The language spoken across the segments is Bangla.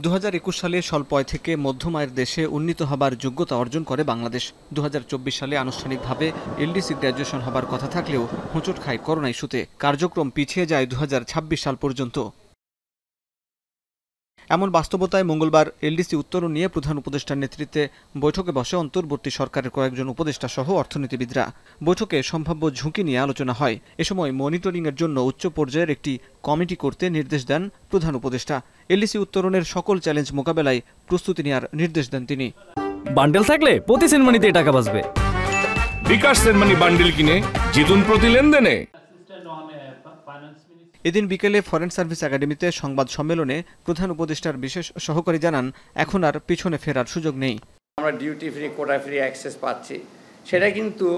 2021 সালে স্বল্প আয় থেকে মধ্যম আয়ের দেশে উন্নীত হবার যোগ্যতা অর্জন করে বাংলাদেশ। 2024 সালে আনুষ্ঠানিকভাবে এলডিসি গ্র্যাজুয়েশন হবার কথা থাকলেও হোঁচট খায় করোনা ইস্যুতে। কার্যক্রম পিছিয়ে যায় 2026 সাল পর্যন্ত। এমন বাস্তবতায় মঙ্গলবার এলডিসি উত্তরণ নিয়ে প্রধান উপদেষ্টার নেতৃত্বে বৈঠকে বসে অন্তর্বর্তী সরকারের কয়েকজন উপদেষ্টা সহ অর্থনীতিবিদরা। বৈঠকে সম্ভাব্য ঝুঁকি নিয়ে আলোচনা হয়। এ সময় মনিটরিংয়ের জন্য উচ্চ পর্যায়ের একটি কমিটি করতে নির্দেশ দেন প্রধান উপদেষ্টা। এলডিসি উত্তরণের সকল চ্যালেঞ্জ মোকাবেলায় প্রস্তুতি নেওয়ার নির্দেশ দেন তিনি। বান্ডেল থাকলে প্রতি সেনমানিতে টাকা বাঁচবে। বিকাশ সেনমানি বান্ডেল কিনে জিতুন প্রতি লেনদেনে। এদিন বিকেলে ফরেন সার্ভিস একাডেমিতে সংবাদ সম্মেলনে প্রধান উপদেষ্টার বিশেষ সহকারী জানান, এখন আর পিছনে ফেরার সুযোগ নেই। আমরা duty free, quota free access পাচ্ছি, সেটা কিন্তু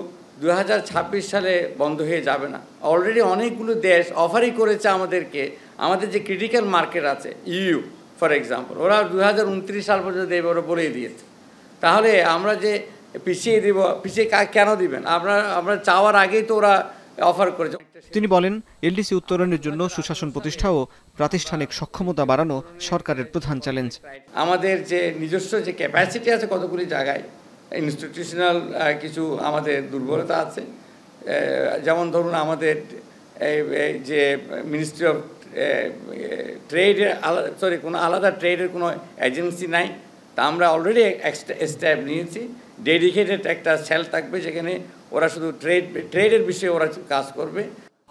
2026 সালে বন্ধ হয়ে যাবে না। অলরেডি অনেকগুলো দেশ অফারই করেছে আমাদেরকে। আমাদের যে ক্রিটিক্যাল মার্কেট আছে, ইউ ফর এক্সাম্পল, ওরা 2029 সাল পর্যন্ত দেবে, ওরা বলেই দিয়েছে। তাহলে আমরা যে পিছিয়ে দিব, পিছিয়ে কেন দিবেন? আমরা চাওয়ার আগেই তো ওরা অফার করেছে। তিনি বলেন, এলডিসি উত্তরণের জন্য সুশাসন প্রতিষ্ঠা ও প্রাতিষ্ঠানিক সক্ষমতা বাড়ানো সরকারের প্রধান চ্যালেঞ্জ। আমাদের যে নিজস্ব যে ক্যাপাসিটি আছে কতগুলি জায়গায়, ইনস্টিটিউশনাল কিছু আমাদের দুর্বলতা আছে। যেমন ধরুন, আমাদের যে মিনিস্ট্রি অফ ট্রেডের কোনো আলাদা ট্রেডের কোনো এজেন্সি নাই। তা আমরা অলরেডি স্টেপ নিয়েছি। ডেডিকেটেড একটা সেল থাকবে, যেখানে ওরা শুধু ট্রেডের বিষয়ে ওরা কাজ করবে।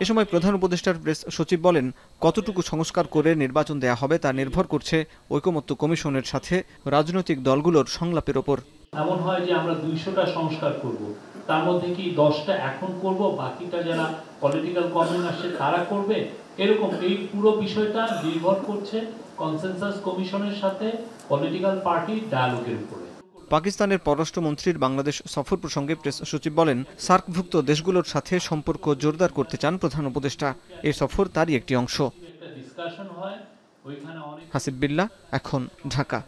এ সময় প্রধান উপদেষ্টার প্রেস সচিব বলেন, কতটুকু সংস্কার করে নির্বাচন দেয়া হবে তা নির্ভর করছে ঐকমত্য কমিশনের সাথে রাজনৈতিক দলগুলোর সংলাপের ওপর। এমন হয় যে আমরা 200টা সংস্কার করব, তার মধ্যে কি 10টা এখন করব, বাকিটা যারা পলিটিক্যাল কমিশন আসছে তারা করবে, এরকম এই পুরো বিষয়টা নির্ভর করছে কনসেনসাস কমিশনের সাথে পলিটিক্যাল পার্টি ডায়ালগের উপরে। পাকিস্তানের পররাষ্ট্রমন্ত্রীর বাংলাদেশ সফর প্রসঙ্গে প্রেস সচিব বলেন, সার্কভুক্ত দেশগুলোর সাথে সম্পর্ক জোরদার করতে চান প্রধান উপদেষ্টা। এই সফর তারই একটি অংশ। হাসিব বিল্লাহ, এখন, ঢাকা।